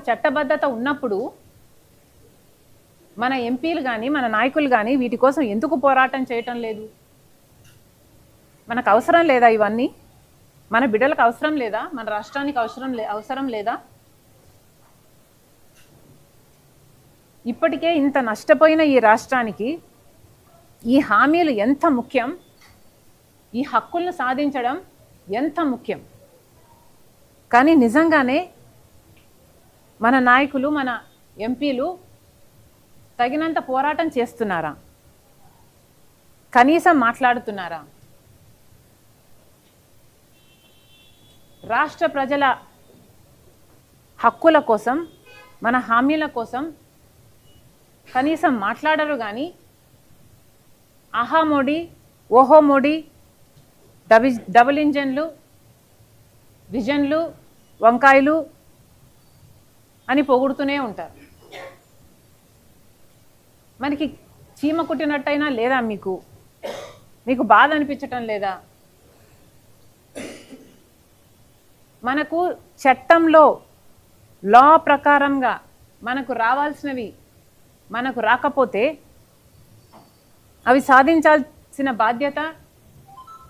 చట్టబద్ధత ఉన్నప్పుడు మన ఎంపీలు కానీ మన నాయకులు కానీ వీటి కోసం ఎందుకు పోరాటం చేయటం లేదు? మనకు అవసరం లేదా ఇవన్నీ? మన బిడ్డలకు అవసరం లేదా? మన రాష్ట్రానికి అవసరం లేదా? ఇప్పటికే ఇంత నష్టపోయిన ఈ రాష్ట్రానికి ఈ హామీలు ఎంత ముఖ్యం, ఈ హక్కులను సాధించడం ఎంత ముఖ్యం. కానీ నిజంగానే మన నాయకులు మన ఎంపీలు తగినంత పోరాటం చేస్తున్నారా? కనీసం మాట్లాడుతున్నారా? రాష్ట్ర ప్రజల హక్కుల కోసం మన హామీల కోసం కనీసం మాట్లాడరు. కానీ ఆహా మోడీ, ఓహో మోడీ, డబుల్ ఇంజన్లు, విజన్లు, వంకాయలు అని పొగుడుతూనే ఉంటారు. మనకి చీమ కుట్టినట్టయినా లేదా? మీకు బాధ అనిపించటం లేదా? మనకు చట్టంలో లా ప్రకారంగా మనకు రావాల్సినవి మనకు రాకపోతే అవి సాధించాల్సిన బాధ్యత,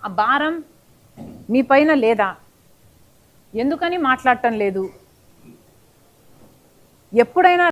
ఆ భారం మీ పైన లేదా? ఎందుకని మాట్లాడటం లేదు? ఎప్పుడైనా